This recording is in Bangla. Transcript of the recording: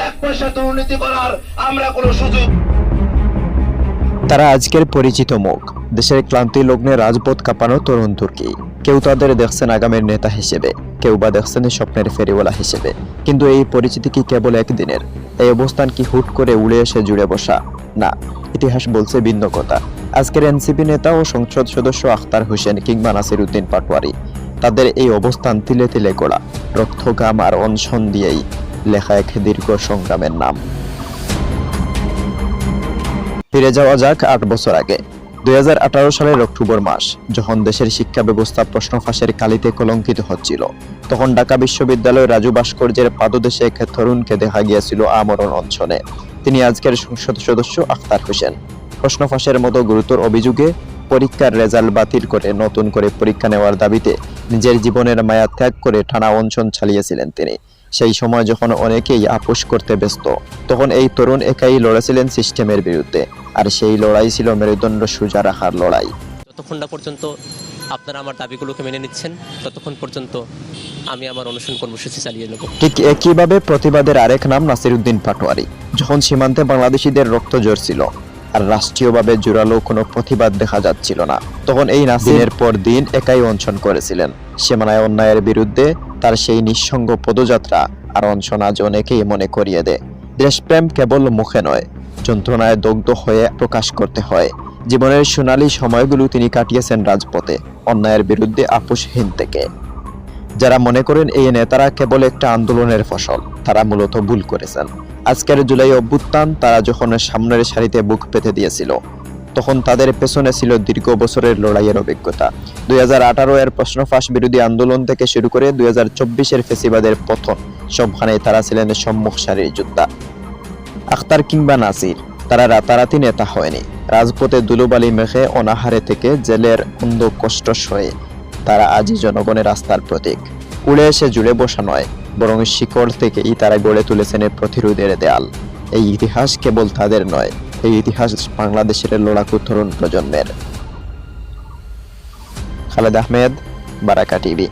এক পয়সা দুর্নীতি করার আমরা কোনো সুযোগ। তারা আজকের পরিচিত মুখ, দেশের ক্লান্তি লগ্নে রাজপথ কাঁপানো তরুণ তুর্কি। কেউ তাদের দেখছেন আগামীর নেতা হিসেবে, কেউ বা দেখছেন স্বপ্নের ফেরিওয়ালা হিসেবে। কিন্তু এই পরিচিতি কি কেবল একদিনের? এই অবস্থান কি হুট করে উড়ে এসে জুড়ে বসা? না, ইতিহাস বলছে ভিন্ন কথা। আজকের এনসিপি নেতা ও সংসদ সদস্য আখতার হোসেন কিংবা নাসির উদ্দিন পাটোয়ারি, তাদের এই অবস্থান তিলে তিলে গড়া, রক্ত ঘাম আর অনশন দিয়েই লেখা এক দীর্ঘ সংগ্রামের নাম। ফিরে যাওয়া যাক 8 বছর আগে, 2018 সালের অক্টোবর মাস, যখন দেশের শিক্ষা ব্যবস্থা প্রশ্ন ফাঁসের কালিতে কলঙ্কিত হচ্ছিল। তখন ঢাকা বিশ্ববিদ্যালয়ের রাজু ভাস্কর্যের পাদদেশে এক তরুণকে দেখা গিয়েছিল আমরণ অনশনে। তিনি আজকের সংসদ সদস্য আখতার হোসেন। প্রশ্ন ফাঁসের মতো গুরুতর অভিযোগে পরীক্ষার রেজাল্ট বাতিল করে নতুন করে পরীক্ষা নেওয়ার দাবিতে নিজের জীবনের মায়া ত্যাগ করে টানা অনশন চালিয়েছিলেন তিনি। সেই সময় যখন অনেকেই আপোষ করতে ব্যস্ত, তখন এই তরুণ একাই লড়েছিলেন সিস্টেমের বিরুদ্ধে। আর সেই লড়াই ছিল মেরুদণ্ড সোজা রাখার লড়াই। যতক্ষণ না পর্যন্ত আপনারা আমার দাবিগুলোকে মেনে নিচ্ছেন, ততক্ষণ পর্যন্ত আমি আমার অনুসরণ কর্মসূচি চালিয়ে নেব। ঠিক একইভাবে প্রতিবাদের আরেক নাম নাসির উদ্দিন পাটোয়ারি। যখন সীমান্তে বাংলাদেশিদের রক্ত ঝরছিল আর রাষ্ট্রীয়ভাবে জোরালো কোনো প্রতিবাদ দেখা যাচ্ছিল না, তখন এই নাসিরের পর দিন একাই অনশন করেছিলেন। সীমানায় অন্যায়ের বিরুদ্ধে তার সেই নিঃসঙ্গ পদযাত্রা আর অনশন আজ অনেকেই মনে করিয়ে দেয়, দেশপ্রেম কেবল মুখে নয়, যন্ত্রণায় দগ্ধ হয়ে প্রকাশ করতে হয়। জীবনের সোনালী সময়গুলো তিনি কাটিয়েছেন রাজপথে, অন্যায়ের বিরুদ্ধে আপোষহীন থেকে। যারা মনে করেন এই নেতারা কেবল একটা আন্দোলনের ফসল, তারা মূলত ভুল করেছেন। আজকের জুলাই অভ্যুত্থান তারা যখন সামনের সারিতে বুক পেতে দিয়েছিল, তখন তাদের পেছনে ছিল দীর্ঘ বছরের লড়াইয়ের অভিজ্ঞতা। 2018 এর প্রশ্ন ফাঁস বিরোধী আন্দোলন থেকে শুরু করে 2024 ফেসিবাদের পতন, সবখানেই তারা ছিলেন সম্মুখ সারির যোদ্ধা। আখতার কিংবা নাসির, তারা রাতারাতি নেতা হয়নি। রাজপথে ধুলোবালি মেখে অনাহারে থেকে জেলের অন্ধ কষ্ট সয়ে তারা আজই জনগণের আস্থার প্রতীক। উড়ে এসে জুড়ে বসা নয়, বরং শিকড় থেকেই তারা গড়ে তুলেছেন প্রতিরোধের দেয়াল। এই ইতিহাস কেবল তাদের নয়, এই ইতিহাস বাংলাদেশের লড়াকু তরুণ প্রজন্মের। খালেদ আহমেদ, বারাকা টিভি।